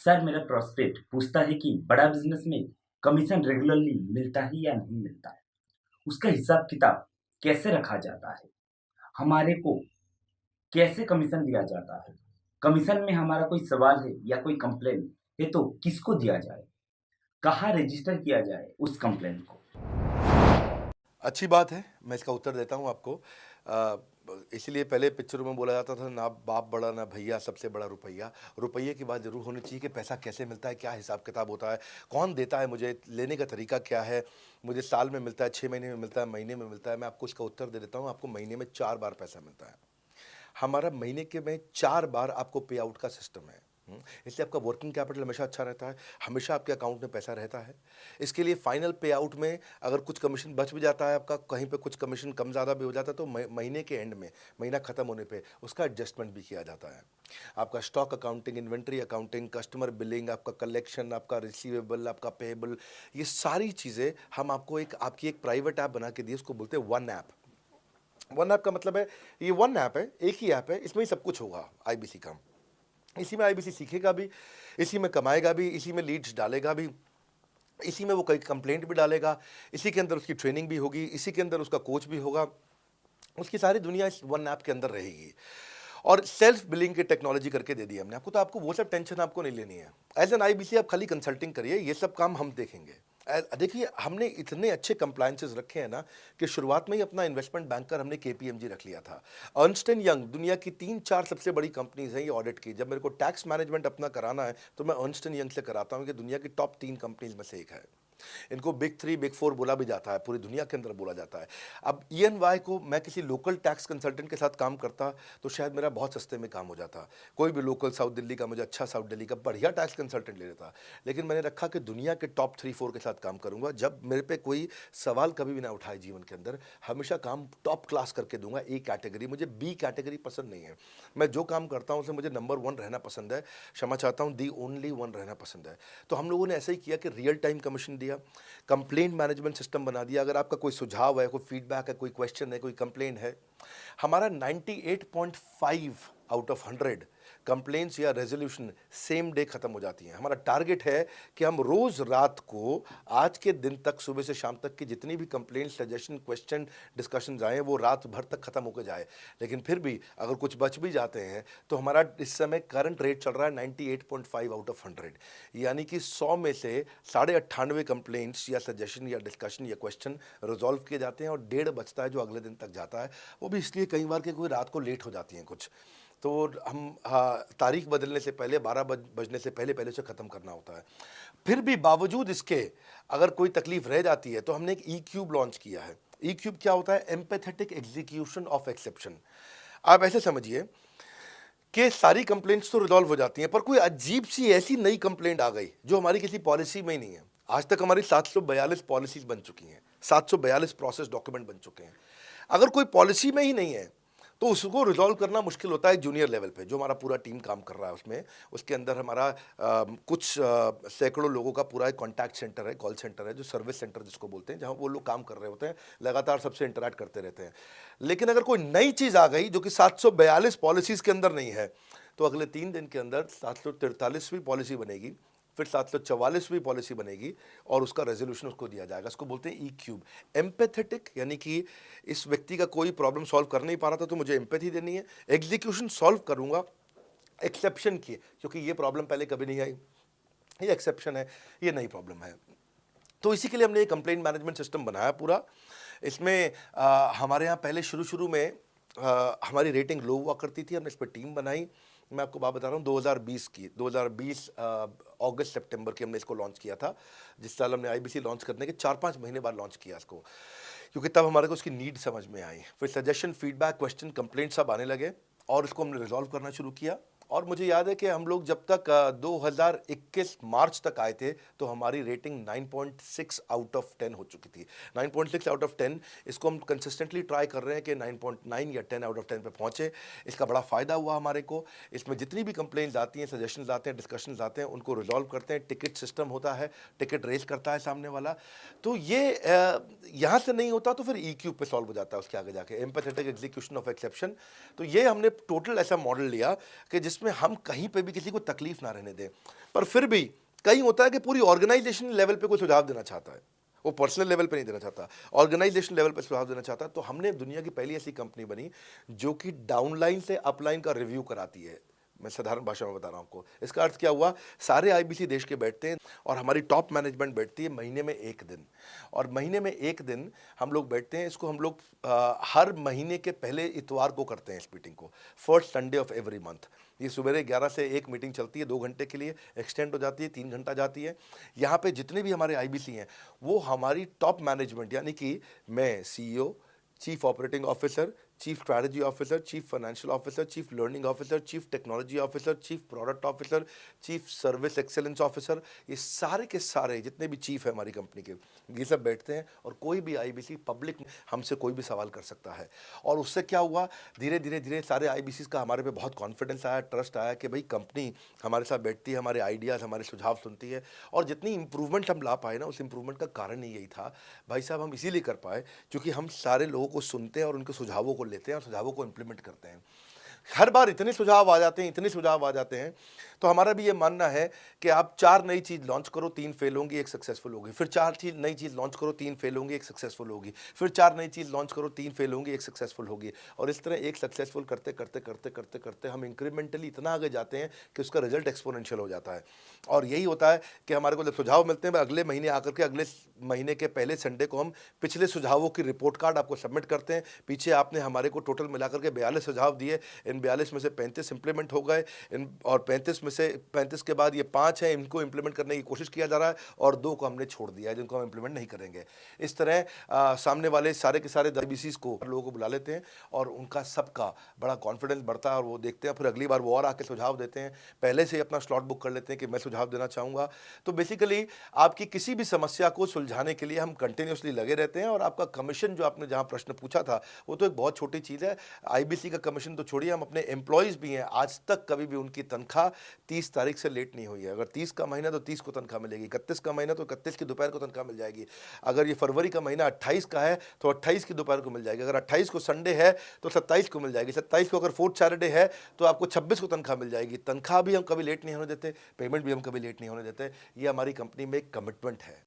Sir, मेरा prospect पूछता है कि बड़ा बिजनेस में कमीशन रेगुलरली मिलता है या नहीं मिलता है। उसका हिसाब किताब कैसे रखा जाता है, हमारे को कैसे कमीशन दिया जाता है। कमीशन में हमारा कोई सवाल है या कोई कंप्लेन है तो किसको दिया जाए, कहाँ रजिस्टर किया जाए उस कंप्लेन को। अच्छी बात है, मैं इसका उत्तर देता हूँ आपको। इसीलिए पहले पिक्चरों में बोला जाता था, ना बाप बड़ा ना भैया, सबसे बड़ा रुपया। रुपये की बात ज़रूर होनी चाहिए कि पैसा कैसे मिलता है, क्या हिसाब किताब होता है, कौन देता है, मुझे लेने का तरीका क्या है, मुझे साल में मिलता है, 6 महीने में मिलता है, महीने में मिलता है। मैं आपको इसका उत्तर दे देता हूँ। आपको महीने में 4 बार पैसा मिलता है। हमारा महीने के में 4 बार आपको पे आउट का सिस्टम है। इसलिए आपका वर्किंग कैपिटल हमेशा अच्छा रहता है, हमेशा आपके अकाउंट में पैसा रहता है। इसके लिए फाइनल पे आउट में अगर कुछ कमीशन बच भी जाता है आपका, कहीं पे कुछ कमीशन कम ज़्यादा भी हो जाता है, तो महीने के एंड में, महीना ख़त्म होने पे उसका एडजस्टमेंट भी किया जाता है। आपका stock accounting, inventory accounting, customer billing, आपका कलेक्शन, आपका रिसीवेबल, आपका पेएबल, ये सारी चीज़ें हम आपको आपकी एक प्राइवेट ऐप बना के दी, उसको बोलते हैं वन ऐप। वन ऐप का मतलब है, ये वन ऐप है, एक ही ऐप है, इसमें ही सब कुछ होगा आईबीसी का। इसी में आईबीसी सीखेगा भी, इसी में कमाएगा भी, इसी में लीड्स डालेगा भी, इसी में वो कई कंप्लेंट भी डालेगा, इसी के अंदर उसकी ट्रेनिंग भी होगी, इसी के अंदर उसका कोच भी होगा। उसकी सारी दुनिया इस वन ऐप के अंदर रहेगी। और सेल्फ बिलिंग की टेक्नोलॉजी करके दे दी हमने आपको, तो आपको वो सब टेंशन आपको नहीं लेनी है। एज एन आईबीसी आप खाली कंसल्टिंग करिए, ये सब काम हम देखेंगे। देखिए, हमने इतने अच्छे कंप्लायंसेस रखे हैं ना कि शुरुआत में ही अपना इन्वेस्टमेंट बैंकर हमने केपीएमजी रख लिया था। अर्नस्ट एंड यंग दुनिया की 3-4 सबसे बड़ी कंपनीज हैं ये ऑडिट की। जब मेरे को टैक्स मैनेजमेंट अपना कराना है तो मैं अर्नस्ट एंड यंग से कराता हूँ कि दुनिया की टॉप 3 कंपनीज में से एक है। इनको बिग 3, बिग 4 बोला भी जाता है, पूरी दुनिया के अंदर बोला जाता है। अब ईएनवाई को मैं किसी लोकल टैक्स कंसल्टेंट के साथ काम करता तो शायद मेरा बहुत सस्ते में काम हो जाता। कोई भी लोकल साउथ दिल्ली का, मुझे अच्छा साउथ दिल्ली का बढ़िया टैक्स कंसल्टेंट ले लेता। लेकिन मैंने रखा कि दुनिया के टॉप 3-4 के साथ काम करूंगा। जब मेरे पे कोई सवाल कभी भी ना उठाए जीवन के अंदर, हमेशा काम टॉप क्लास करके दूंगा। ए कैटेगरी, मुझे बी कैटेगरी पसंद नहीं है। मैं जो काम करता हूं उसमें मुझे नंबर 1 रहना पसंद है। क्षमा चाहता हूं, दी ओनली 1 रहना पसंद है। तो हम लोगों ने ऐसा ही किया कि रियल टाइम कमीशन दिया, कंप्लेंट मैनेजमेंट सिस्टम बना दिया। अगर आपका कोई सुझाव है, कोई फीडबैक है, कोई क्वेश्चन है, कोई कंप्लेंट है, हमारा 98.5 आउट ऑफ 100 कंप्लेंट्स या रेजोल्यूशन सेम डे खत्म हो जाती हैं। हमारा टारगेट है कि हम रोज रात को, आज के दिन तक, सुबह से शाम तक की जितनी भी कंप्लेंट, सजेशन, क्वेश्चन, डिस्कशंस आए वो रात भर तक खत्म होकर जाए। लेकिन फिर भी अगर कुछ बच भी जाते हैं तो हमारा इस समय करंट रेट चल रहा है 98.5 आउट ऑफ 100, यानी कि 100 में से 98.5 कंप्लेंट्स या सजेशन या डिस्कशन या क्वेश्चन रिजॉल्व किए जाते हैं और 1.5 बचता है जो अगले दिन तक जाता है। वो भी इसलिए कई बार कि कोई रात को लेट हो जाती हैं कुछ, तो हम, हाँ, तारीख बदलने से पहले, 12 बजने से पहले पहले उसे ख़त्म करना होता है। फिर भी बावजूद इसके अगर कोई तकलीफ रह जाती है तो हमने एक ई क्यूब लॉन्च किया है। ई क्यूब क्या होता है? Empathetic execution of exception. आप ऐसे समझिए कि सारी कंप्लेंट्स तो रिजॉल्व हो जाती हैं, पर कोई अजीब सी ऐसी नई कंप्लेंट आ गई जो हमारी किसी पॉलिसी में ही नहीं है। आज तक हमारी 742 पॉलिसीज बन चुकी हैं, 742 प्रोसेस डॉक्यूमेंट बन चुके हैं। अगर कोई पॉलिसी में ही नहीं है तो उसको रिजॉल्व करना मुश्किल होता है जूनियर लेवल पे, जो हमारा पूरा टीम काम कर रहा है उसमें। उसके अंदर हमारा सैकड़ों लोगों का पूरा एक कॉन्टैक्ट सेंटर है, कॉल सेंटर है, जो सर्विस सेंटर जिसको बोलते हैं, जहाँ वो लोग काम कर रहे होते हैं, लगातार सबसे इंटरैक्ट करते रहते हैं। लेकिन अगर कोई नई चीज़ आ गई जो कि 742 पॉलिसीज़ के अंदर नहीं है, तो अगले 3 दिन के अंदर 743वीं पॉलिसी बनेगी, फिर 744वीं पॉलिसी बनेगी और उसका रेजोल्यूशन उसको दिया जाएगा। इसको बोलते हैं ई क्यूब। एम्पैथेटिक, यानी कि इस व्यक्ति का कोई प्रॉब्लम सॉल्व कर नहीं पा रहा था तो मुझे एम्पैथी देनी है। एग्जीक्यूशन सॉल्व करूंगा एक्सेप्शन की, क्योंकि ये प्रॉब्लम पहले कभी नहीं आई, ये एक्सेप्शन है, ये नई प्रॉब्लम है। तो इसी के लिए हमने एक कंप्लेंट मैनेजमेंट सिस्टम बनाया पूरा। इसमें हमारे यहाँ पहले शुरू में हमारी रेटिंग लो हुआ करती थी, हमने इस पर टीम बनाई। मैं आपको बात बता रहा हूँ 2020 की, 2020 अगस्त सितंबर की हमने इसको लॉन्च किया था। जिस साल हमने आईबीसी लॉन्च करने के 4-5 महीने बाद लॉन्च किया इसको, क्योंकि तब हमारे को उसकी नीड समझ में आई। फिर सजेशन, फीडबैक, क्वेश्चन, कंप्लेंट सब आने लगे और इसको हमने रिजॉल्व करना शुरू किया। और मुझे याद है कि हम लोग जब तक 2021 मार्च तक आए थे तो हमारी रेटिंग 9.6 आउट ऑफ 10 हो चुकी थी। 9.6 आउट ऑफ 10, इसको हम कंसिस्टेंटली ट्राई कर रहे हैं कि 9.9 या 10 आउट ऑफ 10 पे पहुंचे। इसका बड़ा फ़ायदा हुआ हमारे को। इसमें जितनी भी कंप्लेंट्स आती हैं, सजेशंस आते हैं, डिस्कशंस आते हैं, उनको रिजॉल्व करते हैं। टिकट सिस्टम होता है, टिकट रेज करता है सामने वाला। तो ये यहाँ से नहीं होता तो फिर ई क्यूब पे सॉल्व हो जाता है उसके आगे जाके, एम्पैथेटिक एग्जीक्यूशन ऑफ एक्सेप्शन। तो ये हमने टोटल ऐसा मॉडल लिया कि जिसमें जिसमें हम कहीं पे भी किसी को तकलीफ ना रहने दें। पर फिर भी कहीं होता है कि पूरी ऑर्गेनाइजेशन लेवल पे कोई सुझाव देना चाहता है, वो पर्सनल लेवल पे नहीं देना चाहता, ऑर्गेनाइजेशन लेवल पे सुझाव देना चाहता है। तो हमने दुनिया की पहली ऐसी कंपनी बनी जो कि डाउनलाइन से अपलाइन का रिव्यू कराती है। मैं साधारण भाषा में बता रहा हूँ आपको। इसका अर्थ क्या हुआ, सारे आईबीसी देश के बैठते हैं और हमारी टॉप मैनेजमेंट बैठती है महीने में एक दिन, और महीने में एक दिन हम लोग बैठते हैं। इसको हम लोग हर महीने के पहले इतवार को करते हैं इस मीटिंग को, first Sunday off every month. ये सुबह 11 से एक मीटिंग चलती है, 2 घंटे के लिए एक्सटेंड हो जाती है, 3 घंटा जाती है। यहाँ पे जितने भी हमारे आईबीसी हैं वो हमारी टॉप मैनेजमेंट, यानी कि मैं CEO, chief operating officer, chief strategy officer, chief financial officer, chief learning officer, chief technology officer, chief product officer, chief service excellence officer, ये सारे के सारे जितने भी चीफ है हमारी कंपनी के, ये सब बैठते हैं और कोई भी आईबीसी पब्लिक हमसे कोई भी सवाल कर सकता है। और उससे क्या हुआ, धीरे धीरे धीरे सारे आईबीसी का हमारे पे बहुत कॉन्फिडेंस आया, ट्रस्ट आया कि भाई कंपनी हमारे साथ बैठती है, हमारे आइडियाज़, हमारे सुझाव सुनती है। और जितनी इंप्रूवमेंट हम ला पाए ना, उस इंप्रूवमेंट का कारण ही यही था भाई साहब, हम इसीलिए कर पाए क्योंकि हम सारे लोगों को सुनते हैं और उनके सुझावों को लेते हैं और सुझावों को इंप्लीमेंट करते हैं। हर बार इतने सुझाव आ जाते हैं, इतने सुझाव आ जाते हैं, तो हमारा भी ये मानना है कि आप 4 नई चीज़ लॉन्च करो, 3 फेल होंगी, 1 सक्सेसफुल होगी। फिर 4 नई चीज़ लॉन्च करो, 3 फेल होंगी, 1 सक्सेसफुल होगी। फिर 4 नई चीज़ लॉन्च करो, 3 फेल होंगी, 1 सक्सेसफुल होगी। और इस तरह एक सक्सेसफुल करते करते करते करते करते हम इंक्रीमेंटली इतना आगे जाते हैं कि उसका रिजल्ट एक्सपोनेंशियल हो जाता है। और यही होता है कि हमारे को जब सुझाव मिलते हैं, अगले महीने आकर के अगले महीने के पहले संडे को हम पिछले सुझावों की रिपोर्ट कार्ड आपको सबमिट करते हैं। पीछे आपने हमारे को टोटल मिलाकर के 42 सुझाव दिए, इन 42 में से 35 इंप्लीमेंट हो गए, इन और 35 में से 35 के बाद ये 5 हैं, इनको इंप्लीमेंट करने की कोशिश किया जा रहा है और 2 को हमने छोड़ दिया है जिनको हम इंप्लीमेंट नहीं करेंगे। इस तरह सामने वाले सारे के सारे आईबीसीज को लोगों को बुला लेते हैं और उनका सबका बड़ा कॉन्फिडेंस बढ़ता है और वो देखते हैं, फिर अगली बार वो और आके सुझाव देते हैं, पहले से ही अपना स्लॉट बुक कर लेते हैं कि मैं सुझाव देना चाहूँगा। तो बेसिकली आपकी किसी भी समस्या को सुलझाने के लिए हम कंटिन्यूसली लगे रहते हैं। और आपका कमीशन, जो आपने जहाँ प्रश्न पूछा था, वो तो एक बहुत छोटी चीज़ है। आईबीसी का कमीशन तो छोड़िए, हम अपने एम्प्लॉयज़ भी हैं, आज तक कभी भी उनकी तनख्वाह 30 तारीख से लेट नहीं हुई है। अगर 30 का महीना तो 30 को तनख्वाह मिलेगी, 31 का महीना तो 31 की दोपहर को तनख्वाह मिल जाएगी। अगर ये फरवरी का महीना 28 का है तो 28 की दोपहर को मिल जाएगी। अगर 28 को संडे है तो 27 को मिल जाएगी। 27 को अगर फोर्थ सैटरडे है तो आपको 26 को तनख्वाह मिल जाएगी। तनख्वाह भी हम कभी लेट नहीं होने देते, पेमेंट भी हम कभी लेट नहीं होने देते। ये हमारी कंपनी में एक कमिटमेंट है।